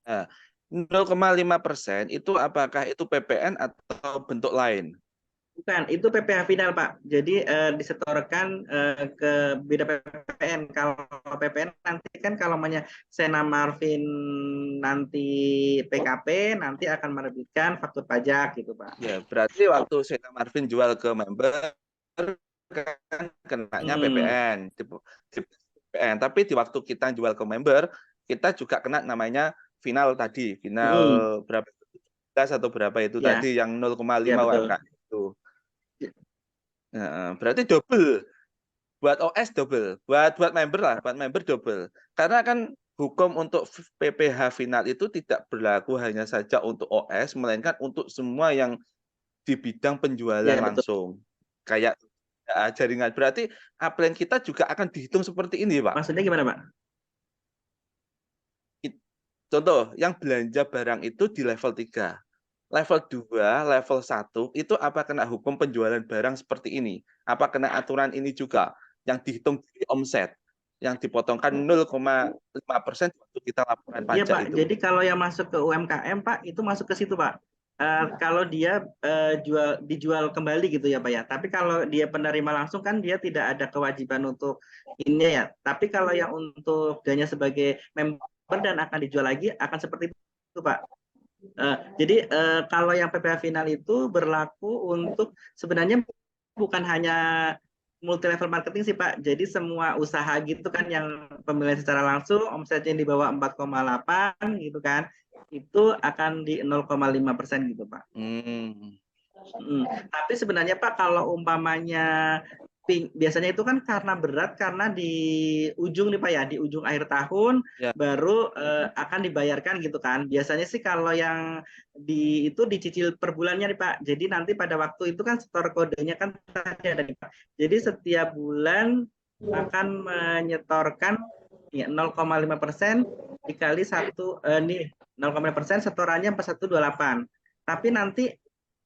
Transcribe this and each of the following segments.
Nah, 0,5% itu apakah itu PPN atau bentuk lain? Bukan, itu PPh final Pak. Jadi disetorkan ke beda PPN. Kalau PPN nanti kan kalau Sena Marvin nanti PKP nanti akan menerbitkan faktur pajak gitu Pak. Ya, berarti waktu Sena Marvin jual ke member kan kenanya Hmm, PPN, PPN. Tapi di waktu kita jual ke member, kita juga kena namanya final tadi, final hmm, berapa 17 atau berapa itu ya, tadi yang 0,5 ya betul. UMK itu. Nah, berarti double. Buat OS double, buat member lah, buat member double. Karena kan hukum untuk PPh final itu tidak berlaku hanya saja untuk OS, melainkan untuk semua yang di bidang penjualan Ya betul. langsung. Kayak jaringan. Berarti upline kita juga akan dihitung seperti ini, Pak. Maksudnya gimana Pak? Contoh, yang belanja barang itu di level 3. Level 2, level 1 itu apa kena hukum penjualan barang seperti ini? Apa kena aturan ini juga? Yang dihitung di omset, yang dipotongkan 0,5% waktu kita laporan Iya pajak Pak, itu. jadi kalau yang masuk ke UMKM Pak, itu masuk ke situ Pak. Kalau dia dijual kembali gitu ya Pak ya. Tapi kalau dia penerima langsung kan dia tidak ada kewajiban untuk ini ya. Tapi kalau yang untuk dianya sebagai member dan akan dijual lagi akan seperti itu Pak. Jadi kalau yang PPh final itu berlaku untuk sebenarnya bukan hanya multi level marketing sih Pak. Jadi semua usaha gitu kan yang pemilihan secara langsung omsetnya di bawah 4,8 gitu kan. Itu akan di 0,5% gitu Pak. Hmm. Tapi sebenarnya Pak kalau umpamanya biasanya itu kan karena berat karena di ujung nih Pak ya, di ujung akhir tahun Ya, baru akan dibayarkan gitu kan. Biasanya sih kalau yang itu dicicil per bulannya nih Pak. Jadi nanti pada waktu itu kan setor kodenya kan tadi ada nih Pak. Jadi setiap bulan akan menyetorkan ya, 0,5% dikali satu nih 0,5% setorannya 4128. Tapi nanti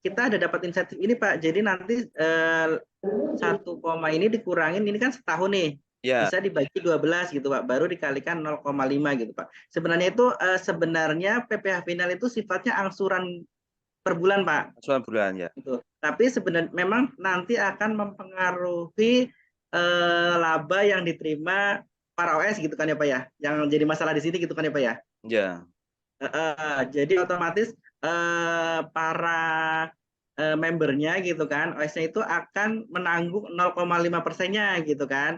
kita ada dapat insentif ini Pak. Jadi nanti 1, ini dikurangin ini kan setahun nih. ya, Bisa dibagi 12 gitu Pak. Baru dikalikan 0,5 gitu Pak. Sebenarnya itu sebenarnya PPh final itu sifatnya angsuran per bulan Pak. asuran bulan ya. Gitu. Tapi sebenarnya memang nanti akan mempengaruhi laba yang diterima para OS gitu kan ya Pak ya. Yang jadi masalah di sini gitu kan ya Pak ya. Ya. Jadi otomatis para membernya gitu kan, OS-nya itu akan menanggung 0,5%-nya gitu kan.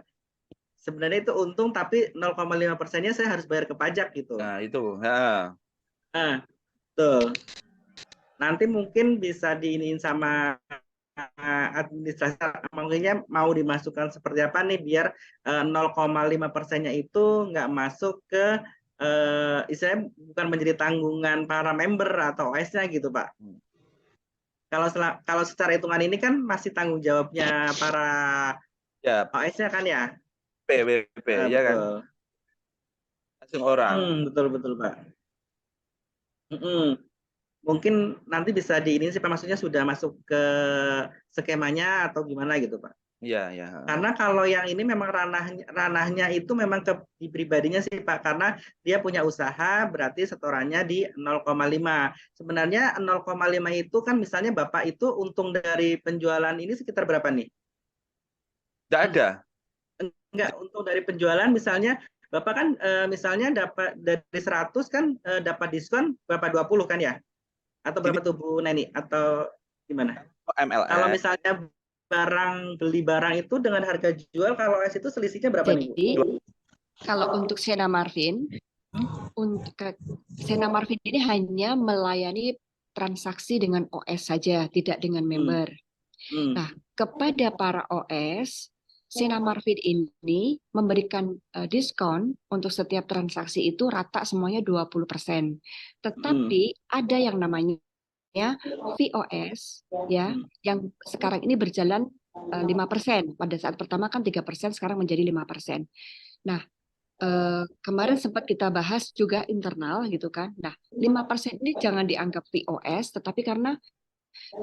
Sebenarnya itu untung tapi 0,5%-nya saya harus bayar ke pajak gitu. Nah, itu. Ya. Nah, tuh. Nanti mungkin bisa diiniin sama administrasi makanya mau dimasukkan seperti apa nih biar 0,5%-nya itu nggak masuk ke istilahnya bukan menjadi tanggungan para member atau OS-nya gitu Pak. Kalau secara hitungan ini kan masih tanggung jawabnya para Ya, OS-nya kan ya. PWP ya kan. Betul. Langsung orang. Betul betul Pak. Mm-mm. Mungkin nanti bisa di ini sih Pak, maksudnya sudah masuk ke skemanya atau gimana gitu Pak. Iya, ya. Karena kalau yang ini memang ranahnya itu memang ke di pribadinya sih Pak, karena dia punya usaha berarti setorannya di 0,5. Sebenarnya 0,5 itu kan misalnya Bapak itu untung dari penjualan ini sekitar berapa nih? Tidak ada. Enggak, untung dari penjualan misalnya Bapak kan misalnya dapat dari 100 kan dapat diskon berapa 20 kan ya? Atau Gini, berapa tuh Bu Neni? Atau gimana? Kalau MLM. misalnya beli barang itu dengan harga jual kalau S itu selisihnya berapa nih Bu? Jadi kalau untuk Sena Marvin, untuk Sena Marvin ini hanya melayani transaksi dengan OS saja, tidak dengan Hmm. member. Hmm. Nah, kepada para OS, Sena Marvin ini memberikan diskon untuk setiap transaksi itu rata semuanya 20%. Tetapi ada yang namanya VOS ya, yang sekarang ini berjalan 5%. Pada saat pertama kan 3%, sekarang menjadi 5%. Nah, kemarin sempat kita bahas juga internal gitu kan. Nah, 5% ini jangan dianggap VOS, tetapi karena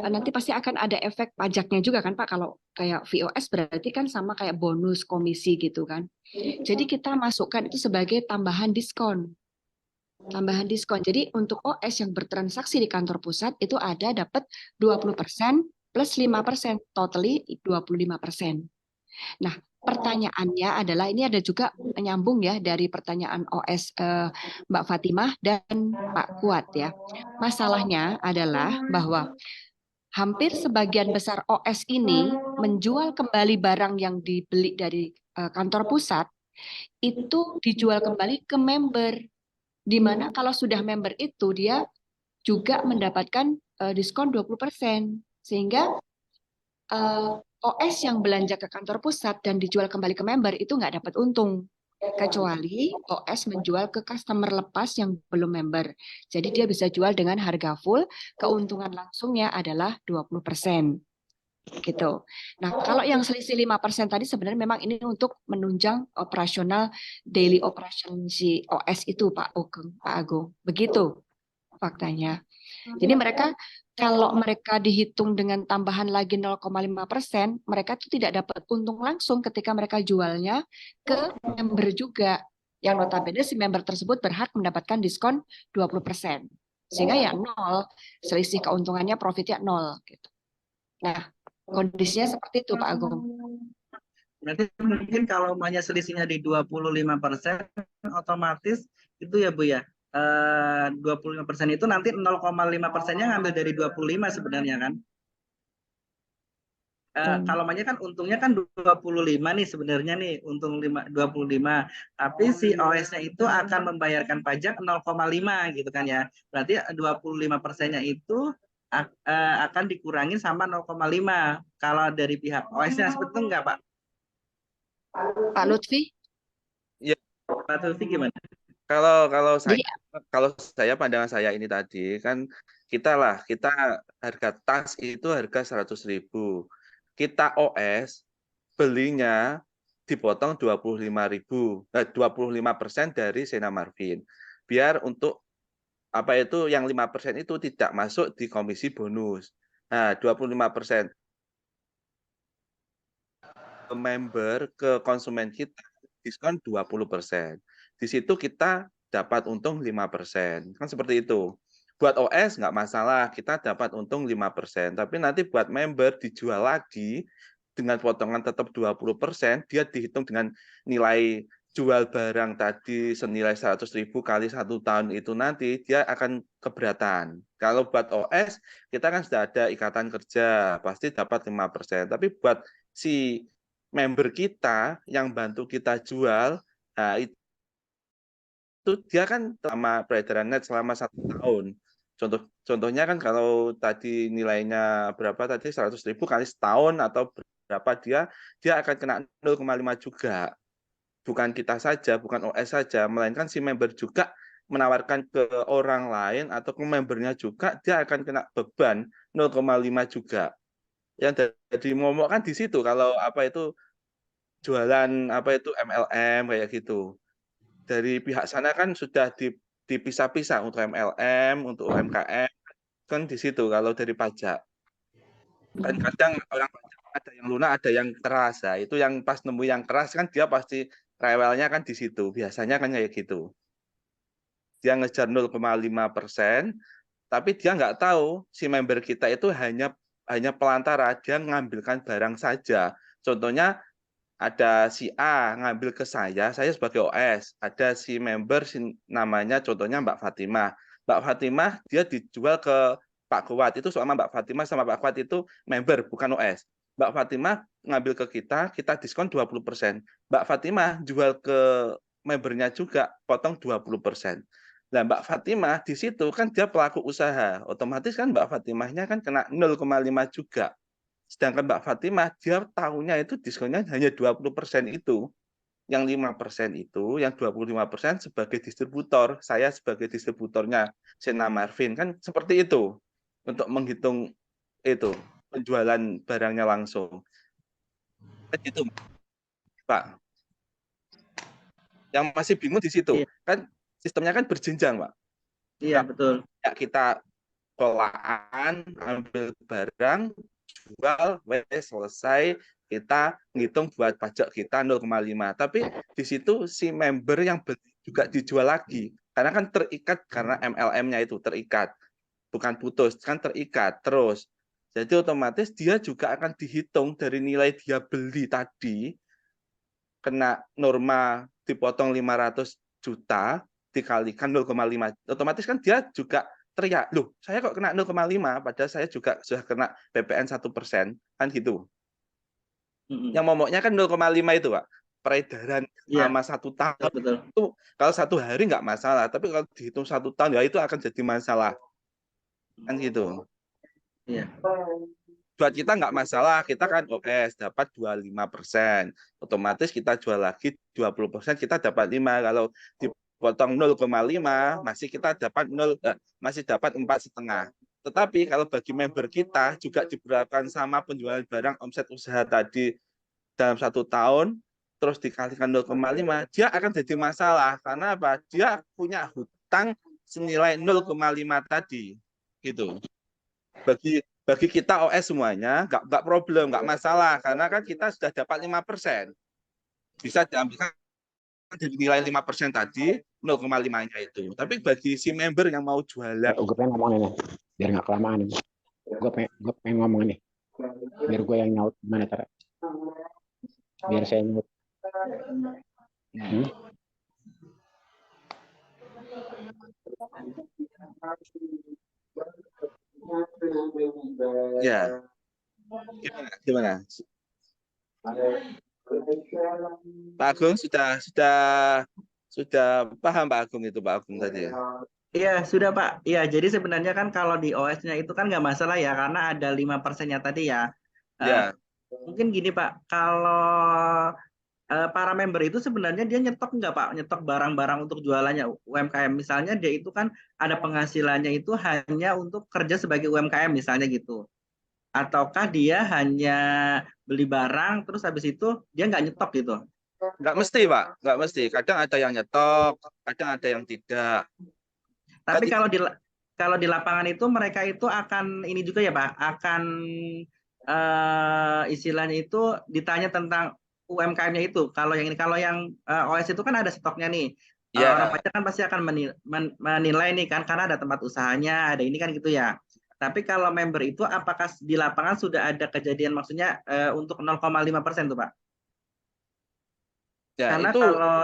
nanti pasti akan ada efek pajaknya juga kan Pak. Kalau kayak VOS berarti kan sama kayak bonus komisi gitu kan. Jadi kita masukkan itu sebagai tambahan diskon. Tambahan diskon. Jadi untuk OS yang bertransaksi di kantor pusat itu ada dapat 20% plus 5%, totally 25%. Nah, pertanyaannya adalah ini ada juga menyambung ya dari pertanyaan OS Mbak Fatimah dan Pak Kuat ya. Masalahnya adalah bahwa hampir sebagian besar OS ini menjual kembali barang yang dibeli dari kantor pusat itu dijual kembali ke member, di mana kalau sudah member itu dia juga mendapatkan diskon 20%. Sehingga OS yang belanja ke kantor pusat dan dijual kembali ke member itu nggak dapat untung. Kecuali OS menjual ke customer lepas yang belum member. Jadi dia bisa jual dengan harga full, keuntungan langsungnya adalah 20%. Gitu. Nah, kalau yang selisih 5% tadi sebenarnya memang ini untuk menunjang operasional daily operation si OS itu Pak Agung. Begitu faktanya. Jadi mereka kalau mereka dihitung dengan tambahan lagi 0,5%, mereka itu tidak dapat untung langsung ketika mereka jualnya ke member juga. Yang notabene si member tersebut berhak mendapatkan diskon 20%. Sehingga ya nol, selisih keuntungannya profitnya nol. Gitu. Nah, kondisinya seperti itu Pak Agung. Berarti mungkin kalau umpamanya selisihnya di 25%, otomatis itu ya Bu ya, 25% itu nanti 0,5%-nya ngambil dari 25 sebenarnya kan. Kalau umpamanya kan untungnya kan 25 nih sebenarnya nih, untung 25. Tapi si OS-nya itu akan membayarkan pajak 0,5 gitu kan ya. Berarti 25%-nya itu akan dikurangin sama 0,5 kalau dari pihak OS-nya, seperti itu enggak Pak? Pak Lutfi? Ya, Pak Lutfi gimana? kalau Jadi saya pandangan saya ini tadi kan kita harga tas itu harga 100.000. Kita OS belinya dipotong 25.000, 25% dari Sena Marvin. Biar untuk apa itu yang 5% itu tidak masuk di komisi bonus. Nah, 25% ke member, ke konsumen kita diskon 20%. Di situ kita dapat untung 5%. Kan seperti itu. Buat OS nggak masalah, kita dapat untung 5%. Tapi nanti buat member dijual lagi dengan potongan tetap 20%, dia dihitung dengan nilai jual barang tadi senilai 100.000 kali 1 tahun itu nanti dia akan keberatan. Kalau buat OS kita kan sudah ada ikatan kerja, pasti dapat 5%. Tapi buat si member kita yang bantu kita jual, nah itu dia kan selama peredaran net selama 1 tahun. Contohnya kan kalau tadi nilainya berapa tadi 100.000 kali setahun atau berapa dia akan kena 0,5 juga. Bukan kita saja, bukan OS saja, melainkan si member juga menawarkan ke orang lain atau ke membernya juga, dia akan kena beban 0,5 juga. Yang jadi momok kan di situ kalau apa itu jualan apa itu MLM kayak gitu. Dari pihak sana kan sudah dipisah-pisah untuk MLM, untuk UMKM kan di situ kalau dari pajak. Kan kadang orang pajak ada yang lunak, ada yang keras. Nah, itu yang pas nemu yang keras kan dia pasti rewelnya kan di situ. Biasanya kan kayak gitu. Dia ngejar 0,5%, tapi dia nggak tahu si member kita itu hanya pelantara, dia mengambilkan barang saja. Contohnya ada si A ngambil ke saya sebagai OS. Ada si member namanya contohnya Mbak Fatimah. Mbak Fatimah dia dijual ke Pak Kuat. Itu sama Mbak Fatimah sama Pak Kuat itu member, bukan OS. Mbak Fatimah ngambil ke kita diskon 20%. Mbak Fatimah jual ke membernya juga, potong 20%. Nah, Mbak Fatimah di situ kan dia pelaku usaha. Otomatis kan Mbak Fatimahnya kan kena 0,5 juga. Sedangkan Mbak Fatimah, dia tahunya itu diskonnya hanya 20% itu. Yang 5% itu, yang 25% sebagai distributor. Saya sebagai distributornya Sena Marvin. Kan seperti itu. Untuk menghitung itu, penjualan barangnya langsung. Itu, Pak. Yang masih bingung di situ. Iya, Kan sistemnya kan berjenjang, Pak. iya betul. Ya, kita sekolahan, ambil barang, jual, selesai, kita ngitung buat pajak kita 0,5. Tapi di situ si member yang beli juga dijual lagi. Karena kan terikat karena MLM-nya itu terikat, bukan putus, kan terikat terus. Jadi otomatis dia juga akan dihitung dari nilai dia beli tadi, kena norma dipotong 500 juta dikalikan 0,5, otomatis kan dia juga teriak, loh saya kok kena 0,5 padahal saya juga sudah kena PPN 1%, kan gitu. Yang momoknya kan 0,5 itu Pak, peredaran Iya, selama 1 tahun betul. itu kalau 1 hari nggak masalah, tapi kalau dihitung 1 tahun ya itu akan jadi masalah, kan gitu. Iya. Buat kita nggak masalah, kita kan OS dapat 25%, otomatis kita jual lagi 20%, kita dapat 5. Kalau dipotong 0,5 masih kita dapat 4,5. Tetapi kalau bagi member kita juga diberlakukan sama penjualan barang omset usaha tadi dalam 1 tahun, terus dikalikan 0,5, dia akan jadi masalah. Karena apa? Dia punya hutang senilai 0,5 tadi, gitu. Bagi kita OS semuanya nggak problem, nggak masalah, karena kan kita sudah dapat 5%. Bisa diambilkan dari nilai 5% tadi, 0,5-nya itu. Tapi bagi si member yang mau jualan, Gue pengen ngomong nih, biar nggak kelamaan nih. Gue pengen ngomong nih, biar gue yang nyaut gimana cara? Biar saya nyaut. ya gimana? Pak Agung sudah paham Pak Agung itu Pak Agung tadi ya? Iya, sudah Pak. Iya, jadi sebenarnya kan kalau di OS-nya itu kan nggak masalah ya, karena ada 5%-nya tadi ya. Ya, Mungkin gini Pak, kalau para member itu sebenarnya dia nyetok nggak Pak? Nyetok barang-barang untuk jualannya UMKM. Misalnya dia itu kan ada penghasilannya itu hanya untuk kerja sebagai UMKM misalnya gitu. Ataukah dia hanya beli barang, terus habis itu dia nggak nyetok gitu. nggak mesti Pak, nggak mesti. Kadang ada yang nyetok, kadang ada yang tidak. Tapi Kan kalau di lapangan itu mereka itu akan ini juga ya Pak, akan istilahnya itu ditanya tentang UMKM-nya itu. Kalau yang ini, kalau yang OS itu kan ada stoknya nih. Orang ya, pajak kan pasti akan menilai nih kan, karena ada tempat usahanya, ada ini kan gitu ya. Tapi kalau member itu apakah di lapangan sudah ada kejadian maksudnya untuk 0,5% tuh Pak? ya Karena kalau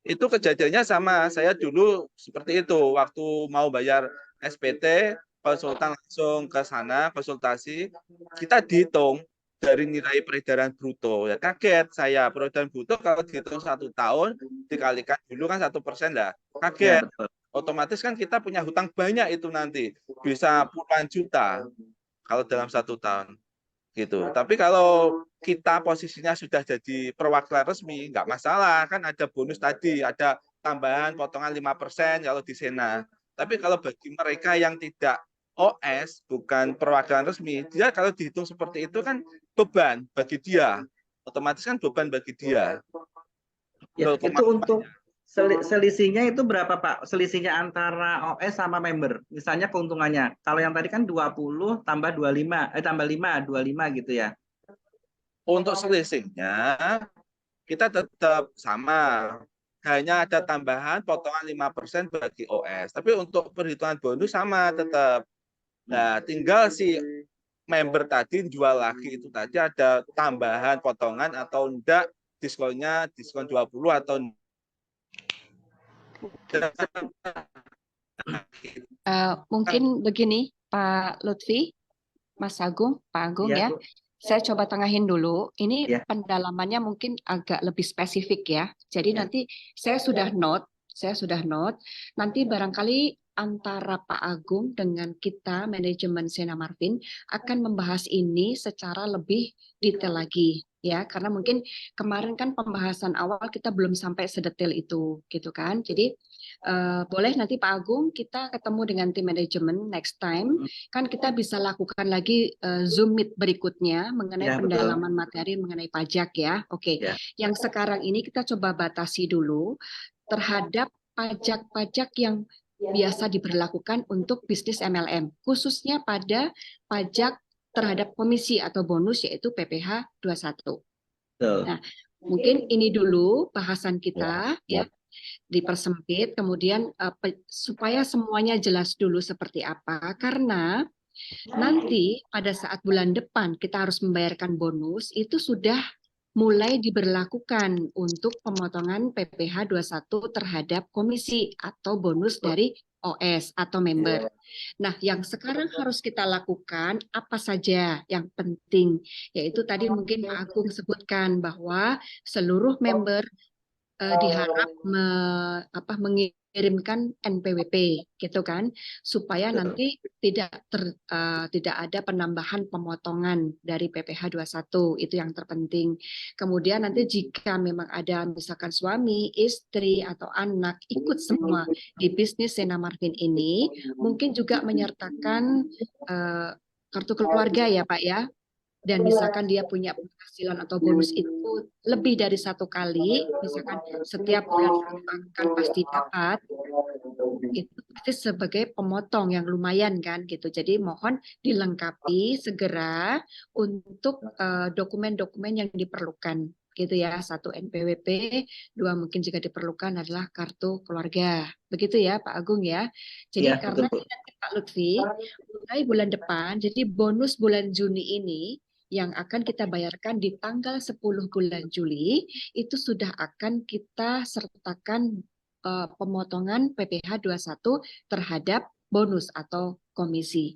itu kejadiannya sama. Saya dulu seperti itu. Waktu mau bayar SPT, konsultan langsung ke sana, konsultasi, kita dihitung dari nilai peredaran bruto. Ya kaget saya, peredaran bruto kalau dihitung 1 tahun, dikalikan dulu kan 1% lah. ya Kaget. betul. Otomatis kan kita punya hutang banyak itu nanti. Bisa puluhan juta kalau dalam 1 tahun. Gitu. Tapi kalau kita posisinya sudah jadi perwakilan resmi, nggak masalah, kan ada bonus tadi, ada tambahan potongan 5% kalau di Sena. Tapi kalau bagi mereka yang tidak OS, bukan perwakilan resmi, dia kalau dihitung seperti itu kan beban bagi dia. Otomatis kan beban bagi dia. Ya, 0,5. itu untuk selisihnya itu berapa Pak? Selisihnya antara OS sama member. Misalnya keuntungannya. Kalau yang tadi kan 20 tambah 25, tambah 5, 25 gitu ya. Untuk selisihnya, kita tetap sama. Hanya ada tambahan potongan 5% bagi OS. Tapi untuk perhitungan bonus sama tetap. Nah, tinggal si member tadi jual lagi itu tadi ada tambahan potongan atau enggak, diskonnya diskon 20 atau enggak. Mungkin begini, Pak Lutfi, Mas Agung, Pak Agung Iya, ya. Bu. Saya coba tengahin dulu. Ini Ya. pendalamannya mungkin agak lebih spesifik ya. Jadi Ya. nanti saya sudah note. Nanti barangkali antara Pak Agung dengan kita manajemen Sena Martin akan membahas ini secara lebih detail lagi ya. Karena mungkin kemarin kan pembahasan awal kita belum sampai sedetail itu gitu kan. Jadi boleh nanti Pak Agung kita ketemu dengan tim manajemen next time kan kita bisa lakukan lagi Zoom meet berikutnya mengenai Ya, betul. pendalaman materi mengenai pajak ya. Oke. Ya. Yang sekarang ini kita coba batasi dulu terhadap pajak-pajak yang biasa diberlakukan untuk bisnis MLM, khususnya pada pajak terhadap komisi atau bonus yaitu PPh 21. Betul. Nah, mungkin ini dulu bahasan kita ya. dipersempit, kemudian supaya semuanya jelas dulu seperti apa, karena nanti pada saat bulan depan kita harus membayarkan bonus, itu sudah mulai diberlakukan untuk pemotongan PPh 21 terhadap komisi atau bonus dari OS atau member. Nah, yang sekarang harus kita lakukan apa saja yang penting, yaitu tadi mungkin Pak Agung sebutkan bahwa seluruh member diharap mengirimkan NPWP gitu kan, supaya nanti tidak ada penambahan pemotongan dari PPh 21, itu yang terpenting. Kemudian nanti jika memang ada misalkan suami, istri atau anak ikut semua di bisnis Sena Martin ini, mungkin juga menyertakan kartu keluarga ya Pak ya. Dan misalkan dia punya penghasilan atau bonus itu lebih dari 1 kali, misalkan setiap bulan akan pasti dapat, itu pasti sebagai pemotong yang lumayan kan gitu. Jadi mohon dilengkapi segera untuk dokumen-dokumen yang diperlukan gitu ya. 1 NPWP, 2 mungkin jika diperlukan adalah kartu keluarga. Begitu ya Pak Agung ya. Jadi Iya, betul, karena Bu. Pak Lutfi, mulai bulan depan, jadi bonus bulan Juni ini yang akan kita bayarkan di tanggal 10 bulan Juli, itu sudah akan kita sertakan pemotongan PPh 21 terhadap bonus atau komisi.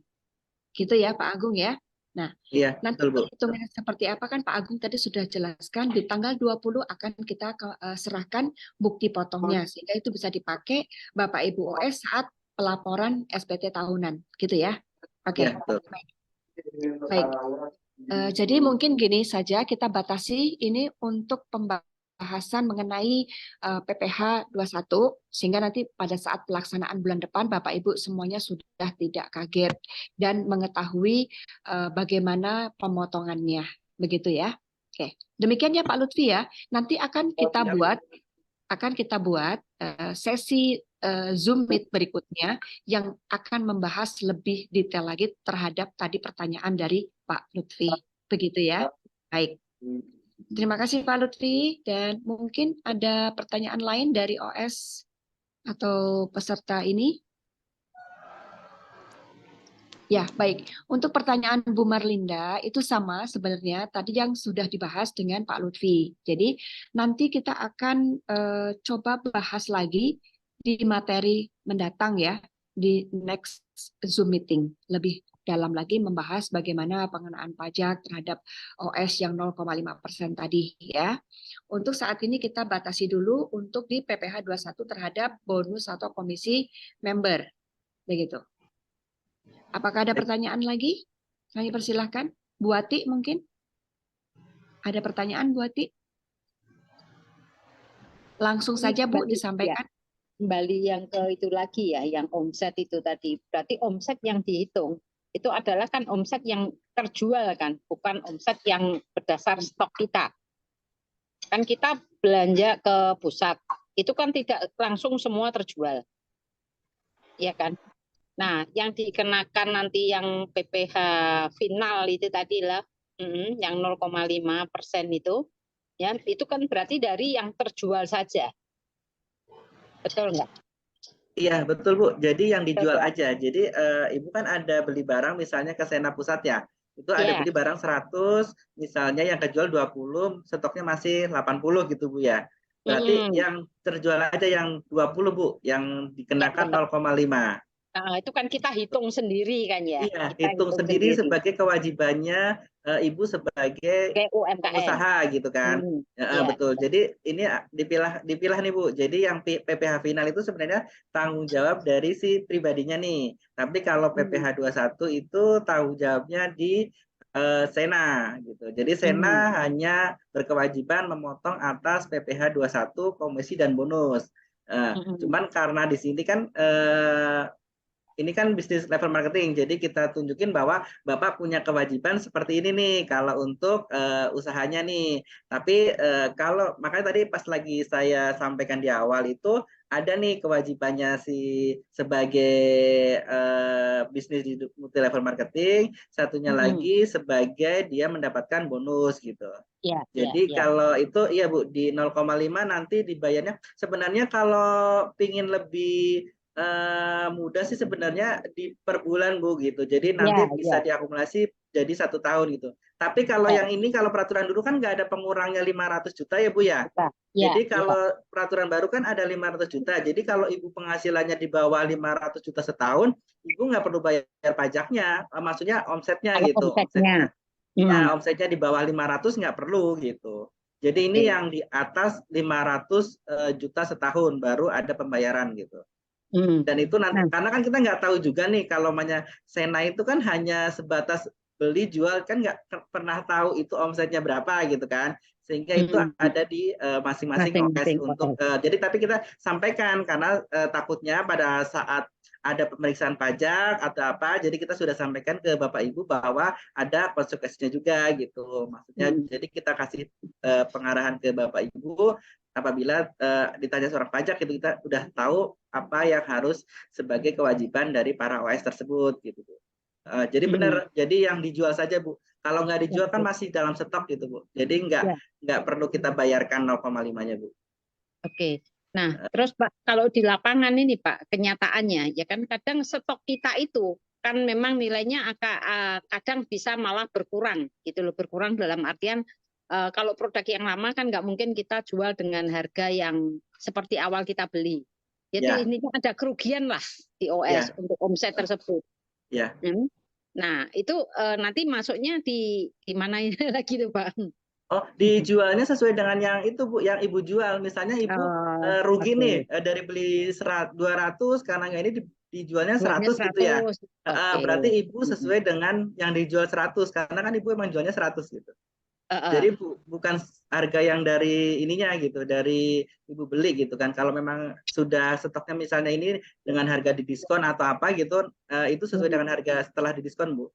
Gitu ya Pak Agung ya. Nah, Iya, nanti betul, Bu. perhitungannya seperti apa kan Pak Agung tadi sudah jelaskan, di tanggal 20 akan kita serahkan bukti potongnya, sehingga itu bisa dipakai Bapak Ibu OS saat pelaporan SPT tahunan. Gitu ya. Oke, Iya, betul. baik. Jadi mungkin gini saja kita batasi ini untuk pembahasan mengenai PPh 21, sehingga nanti pada saat pelaksanaan bulan depan Bapak Ibu semuanya sudah tidak kaget dan mengetahui bagaimana pemotongannya. Begitu ya. Oke, demikian ya Pak Lutfi ya. Nanti akan kita buat sesi Zoom Meet berikutnya yang akan membahas lebih detail lagi terhadap tadi pertanyaan dari Pak Lutfi. Begitu ya. Baik. Terima kasih Pak Lutfi, dan mungkin ada pertanyaan lain dari OS atau peserta ini. Ya, baik. Untuk pertanyaan Bu Marlinda, itu sama sebenarnya tadi yang sudah dibahas dengan Pak Lutfi. Jadi nanti kita akan coba bahas lagi di materi mendatang ya, di next Zoom meeting. Lebih dalam lagi membahas bagaimana pengenaan pajak terhadap OS yang 0,5% tadi ya. Untuk saat ini kita batasi dulu untuk di PPh 21 terhadap bonus atau komisi member. Begitu. Apakah ada pertanyaan lagi? Kami persilahkan. Bu Ati mungkin? Ada pertanyaan Bu Ati? Langsung saja Bu disampaikan. Kembali yang ke itu lagi ya, yang omset itu tadi. Berarti omset yang dihitung itu adalah kan omset yang terjual kan, bukan omset yang berdasar stok kita. Kan kita belanja ke pusat, itu kan tidak langsung semua terjual. Iya kan? Nah, yang dikenakan nanti yang PPh final itu tadi lah, yang 0,5% itu, ya itu kan berarti dari yang terjual saja. Betul nggak? Iya, betul Bu. Jadi yang dijual aja. Jadi Ibu kan ada beli barang misalnya ke Sena Pusat ya. Itu ada beli barang 100, misalnya yang kejual 20, stoknya masih 80 gitu Bu ya. Berarti yang terjual aja yang 20 Bu, yang dikenakan 0,5. Nah, itu kan kita hitung sendiri kan ya. Iya, kita hitung sendiri sebagai kewajibannya Ibu sebagai UMKM. Usaha gitu kan. Ya, betul. Jadi ini dipilah nih Bu. Jadi yang PPh final itu sebenarnya tanggung jawab dari si pribadinya nih. Tapi kalau PPh 21 itu tanggung jawabnya di Sena gitu. Jadi Sena hanya berkewajiban memotong atas PPh 21 komisi dan bonus. Cuman karena di sini kan ini kan bisnis level marketing, jadi kita tunjukin bahwa Bapak punya kewajiban seperti ini nih kalau untuk usahanya nih. Tapi kalau makanya tadi pas lagi saya sampaikan di awal itu ada nih kewajibannya sebagai bisnis di multi level marketing, satunya lagi sebagai dia mendapatkan bonus gitu. Ya, Jadi ya. kalau itu iya Bu di 0,5 nanti dibayarnya sebenarnya kalau pingin lebih mudah sih sebenarnya di per bulan Bu gitu. Jadi nanti bisa diakumulasi jadi 1 tahun gitu. Tapi kalau yang ini kalau peraturan dulu kan nggak ada pengurangnya 500 juta ya Bu ya. Jadi kalau peraturan baru kan ada 500 juta. Jadi kalau Ibu penghasilannya di bawah 500 juta setahun, Ibu nggak perlu bayar pajaknya. Maksudnya omsetnya Kalau gitu. omsetnya. Ya, omsetnya di bawah 500 nggak perlu gitu. Jadi ini yang di atas 500 juta setahun baru ada pembayaran gitu. Dan itu nanti karena kan kita nggak tahu juga nih kalau namanya Sena itu kan hanya sebatas beli jual kan nggak pernah tahu itu omsetnya berapa gitu kan. Sehingga itu ada di masing-masing OS untuk jadi tapi kita sampaikan karena takutnya pada saat ada pemeriksaan pajak atau apa, jadi kita sudah sampaikan ke Bapak Ibu bahwa ada konsekuensinya juga gitu. Maksudnya jadi kita kasih pengarahan ke Bapak Ibu apabila ditanya seorang pajak itu kita udah tahu apa yang harus sebagai kewajiban dari para OS tersebut gitu Bu. Jadi benar, jadi yang dijual saja Bu. Kalau nggak dijual kan masih dalam stok gitu Bu. Jadi nggak perlu kita bayarkan 0,5-nya Bu. Oke. Nah, terus Pak, kalau di lapangan ini Pak, kenyataannya ya kan kadang stok kita itu kan memang nilainya kadang bisa malah berkurang gitu loh, berkurang dalam artian kalau produk yang lama kan nggak mungkin kita jual dengan harga yang seperti awal kita beli. Jadi ini ada kerugian lah di OS untuk omset tersebut. Ya. Nah, itu nanti masuknya di mana lagi tuh Pak? Oh, dijualnya sesuai dengan yang itu Bu, yang Ibu jual. Misalnya Ibu rugi nih dari beli 200 karena nggak ini dijualnya 100 gitu ya. Berarti Ibu sesuai dengan yang dijual 100 karena kan Ibu emang jualnya 100 gitu. Jadi bukan harga yang dari ininya gitu, dari Ibu beli gitu kan. Kalau memang sudah stoknya misalnya ini dengan harga didiskon atau apa gitu, itu sesuai dengan harga setelah didiskon Bu.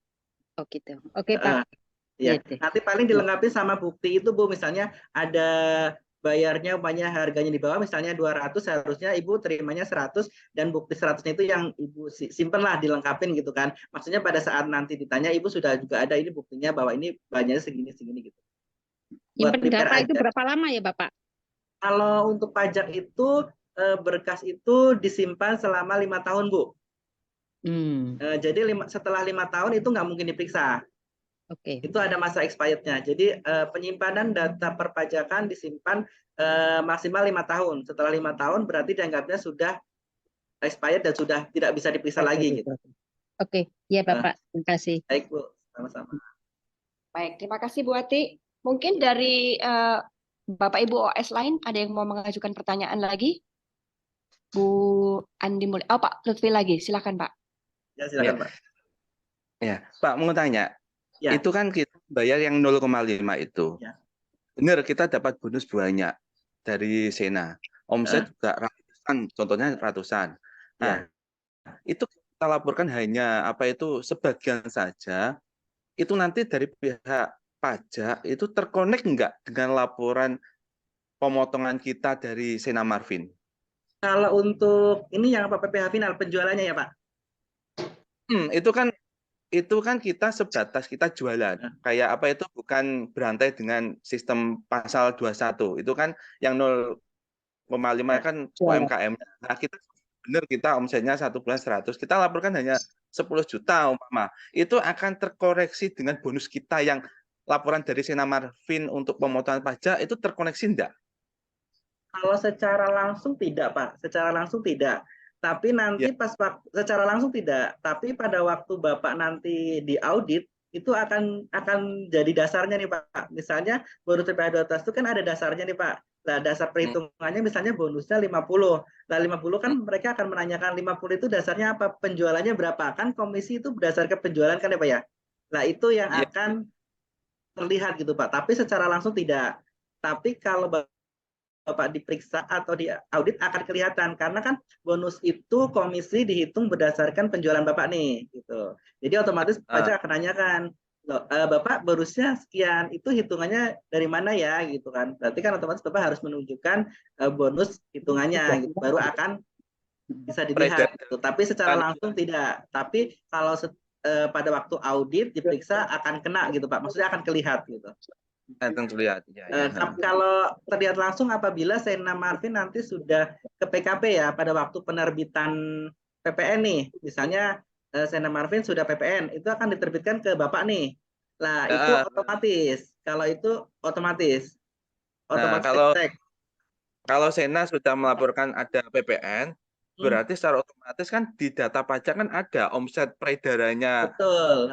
Oh gitu. Oke Pak. Ya, nanti paling dilengkapi sama bukti itu Bu, misalnya ada bayarnya umpamanya harganya di bawah misalnya 200 seharusnya Ibu terimanya 100 dan bukti 100-nya itu yang Ibu simpen lah dilengkapin gitu kan. Maksudnya pada saat nanti ditanya Ibu sudah juga ada ini buktinya bahwa ini bayarnya segini-segini gitu. Nyimpen data itu berapa lama ya Bapak? Kalau untuk pajak itu berkas itu disimpan selama 5 tahun Bu. Jadi setelah 5 tahun itu nggak mungkin diperiksa. Itu ada masa expirednya. Jadi penyimpanan data perpajakan disimpan maksimal 5 tahun. Setelah 5 tahun berarti dianggapnya sudah expired dan sudah tidak bisa diperiksa lagi gitu. Oke, ya Bapak, terima kasih. Baik Bu, sama-sama. Baik, terima kasih Bu Ati. Mungkin dari Bapak Ibu OS lain ada yang mau mengajukan pertanyaan lagi? Bu Andi Mulya. Oh Pak Lutfi lagi, silakan Pak. Ya silakan Pak. Ya, Pak mau tanya. Ya. Itu kan kita bayar yang 0,5 itu. Ya. Benar kita dapat bonus banyak dari Sena. Omset juga ratusan, contohnya ratusan. Nah, itu kita laporkan hanya sebagian saja. Itu nanti dari pihak pajak itu terkonek enggak dengan laporan pemotongan kita dari Sena Marvin? Kalau untuk ini yang PPh final penjualannya ya Pak? Itu kan kita sebatas kita jualan. Kayak bukan berantai dengan sistem pasal 21. Itu kan yang 0,5 kan UMKM. Nah, kita omsetnya 1 bulan 100. Kita laporkan hanya 10 juta umpama. Itu akan terkoreksi dengan bonus kita yang laporan dari Sena Marvin untuk pemotongan pajak itu terkoneksi enggak? Kalau secara langsung tidak Pak. Secara langsung tidak. Tapi nanti secara langsung tidak, tapi pada waktu Bapak nanti diaudit itu akan jadi dasarnya nih Pak. Misalnya bonus PPh 12 itu kan ada dasarnya nih Pak. Nah, dasar perhitungannya misalnya bonusnya 50. Nah, 50 kan mereka akan menanyakan 50 itu dasarnya apa? Penjualannya berapa? Kan komisi itu berdasarkan penjualan kan ya Pak ya. Nah, itu yang akan terlihat gitu Pak. Tapi secara langsung tidak. Tapi kalau Bapak diperiksa atau di audit akan kelihatan, karena kan bonus itu komisi dihitung berdasarkan penjualan Bapak nih, gitu. Jadi otomatis pajak akan nanyakan, loh, Bapak bonusnya sekian, itu hitungannya dari mana ya, gitu kan. Berarti kan otomatis Bapak harus menunjukkan bonus hitungannya, gitu. Baru akan bisa dilihat. Gitu. Tapi secara langsung tidak. Tapi kalau pada waktu audit diperiksa akan kena gitu Pak. Maksudnya akan kelihatan gitu. Akan terlihat. Ya. Kalau terlihat langsung apabila Sena Marvin nanti sudah ke PKP ya pada waktu penerbitan PPN nih. Misalnya Sena Marvin sudah PPN, itu akan diterbitkan ke Bapak nih. Nah, itu otomatis. Kalau itu otomatis. Otomatis kalau Sena sudah melaporkan ada PPN, berarti secara otomatis kan di data pajak kan ada omset peredarannya. Betul.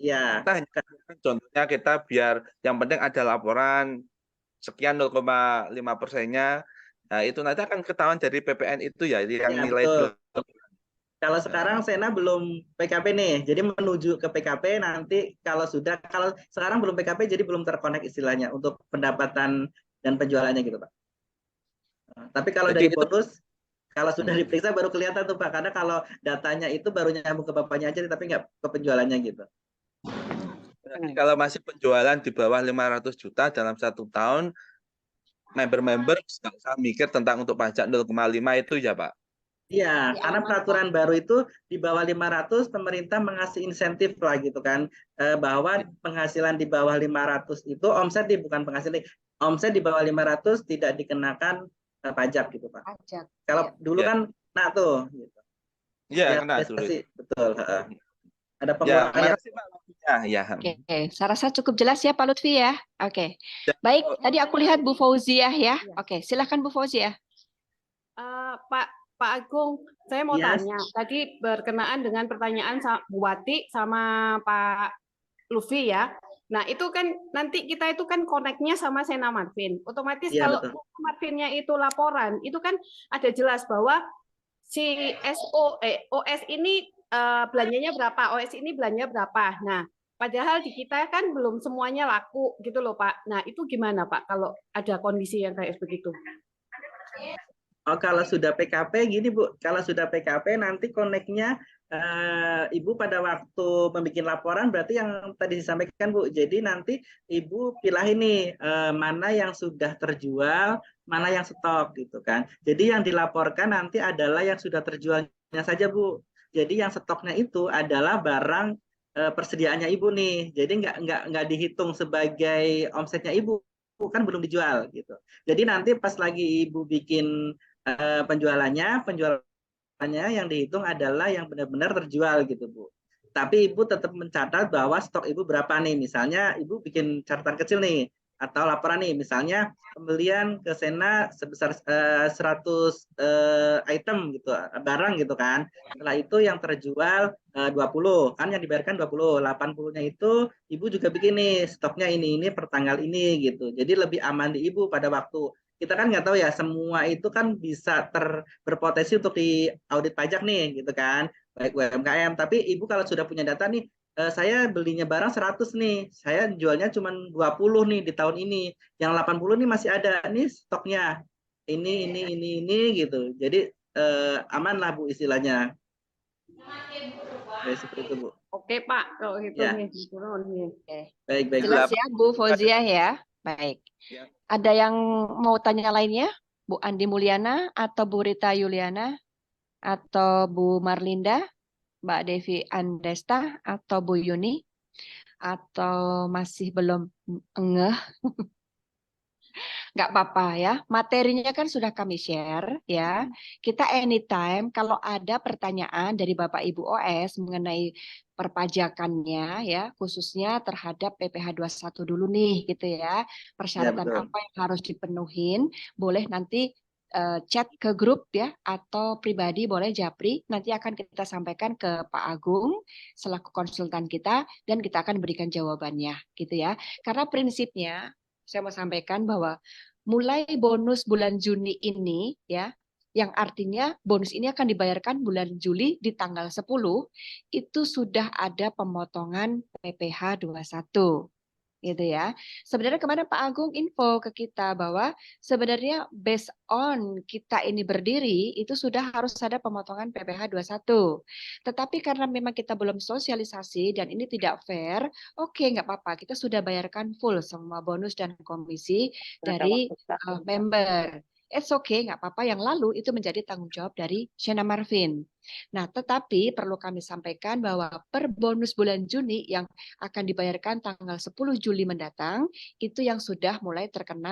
Ya. Kita hanya contohnya kita biar yang penting ada laporan sekian 0,5%-nya. Nah, itu nanti akan ketahuan dari PPN itu ya yang nilai betul. Kalau sekarang Sena belum PKP nih, jadi menuju ke PKP nanti kalau sekarang belum PKP jadi belum terkonek istilahnya untuk pendapatan dan penjualannya gitu Pak. Tapi kalau jadi dari bonus, kalau sudah diperiksa baru kelihatan tuh Pak, karena kalau datanya itu baru nyambung ke Bapaknya aja tapi nggak ke penjualannya gitu. Kalau masih penjualan di bawah 500 juta dalam 1 tahun, member-member nggak usah mikir tentang untuk pajak 0,5 itu ya Pak? Iya, karena peraturan baru itu di bawah 500 pemerintah mengasih insentif lah gitu kan, bahwa penghasilan di bawah 500 itu omset bukan penghasilan, omset di bawah 500 tidak dikenakan pajak gitu Pak. Pajak. Kalau dulu kan nah tuh gitu. Iya, kena dulu. Betul, ada pengurangan. Ya, makasih Pak. Ya. Oke, saya rasa cukup jelas ya Pak Lutfi ya. Oke. Baik, tadi aku lihat Bu Fauziah ya. Oke, silahkan Bu Fauziah. Pak Agung, saya mau tanya. Tadi berkenaan dengan pertanyaan Bu Wati sama Pak Lutfi ya. Nah, itu kan nanti kita itu kan koneknya sama Sena Marvin. Otomatis kalau Sena Marvinnya itu laporan, itu kan ada jelas bahwa si OS ini belanjanya berapa, OS ini belanja berapa. Nah, padahal di kita kan belum semuanya laku gitu loh Pak. Nah, itu gimana Pak kalau ada kondisi yang kayak begitu? Oh, kalau sudah PKP gini Bu, kalau sudah PKP nanti koneknya Ibu pada waktu membuat laporan berarti yang tadi disampaikan Bu. Jadi nanti Ibu pilih ini mana yang sudah terjual, mana yang stok gitu kan. Jadi yang dilaporkan nanti adalah yang sudah terjualnya saja Bu. Jadi yang stoknya itu adalah barang persediaannya Ibu nih. Jadi nggak dihitung sebagai omsetnya Ibu, kan belum dijual gitu. Jadi nanti pas lagi Ibu bikin penjualannya yang dihitung adalah yang benar-benar terjual gitu Bu. Tapi Ibu tetap mencatat bahwa stok Ibu berapa nih. Misalnya Ibu bikin catatan kecil nih atau laporan nih, misalnya pembelian ke Sena sebesar 100 item gitu, barang gitu kan. Setelah itu yang terjual 20, kan yang dibayarkan 20, 80-nya itu Ibu juga bikin nih stoknya ini per tanggal ini gitu. Jadi lebih aman di Ibu pada waktu kita kan nggak tahu ya, semua itu kan bisa berpotensi untuk di audit pajak nih gitu kan, baik UMKM. Tapi Ibu kalau sudah punya data nih, saya belinya barang 100 nih, saya jualnya cuma 20 nih di tahun ini, yang 80 nih masih ada nih stoknya, ini gitu. Jadi aman lah Bu istilahnya. Seperti itu Bu. Oke Pak, kalau gitu ya. Baik. Jelas ya Bu Fauziah ya. Baik. Ya. Ada yang mau tanya lainnya? Bu Andi Mulyana atau Bu Rita Yuliana atau Bu Marlinda, Mbak Devi Andesta atau Bu Yuni, atau masih belum ngeh? Nggak apa-apa ya, materinya kan sudah kami share ya. Kita anytime kalau ada pertanyaan dari Bapak Ibu OS mengenai perpajakannya ya, khususnya terhadap PPh 21 dulu nih gitu ya. Persyaratan apa yang harus dipenuhin, boleh nanti chat ke grup ya atau pribadi boleh japri, nanti akan kita sampaikan ke Pak Agung selaku konsultan kita dan kita akan berikan jawabannya gitu ya. Karena prinsipnya saya mau sampaikan bahwa mulai bonus bulan Juni ini ya, yang artinya bonus ini akan dibayarkan bulan Juli di tanggal 10, itu sudah ada pemotongan PPh 21. gitu ya. Sebenarnya kemarin Pak Agung info ke kita bahwa sebenarnya based on kita ini berdiri itu sudah harus ada pemotongan PPh 21. Tetapi karena memang kita belum sosialisasi dan ini tidak fair, oke nggak apa-apa, kita sudah bayarkan full semua bonus dan komisi dari member. It's okay, nggak apa-apa. Yang lalu itu menjadi tanggung jawab dari Shena Marvin. Nah, tetapi perlu kami sampaikan bahwa per bonus bulan Juni yang akan dibayarkan tanggal 10 Juli mendatang, itu yang sudah mulai terkena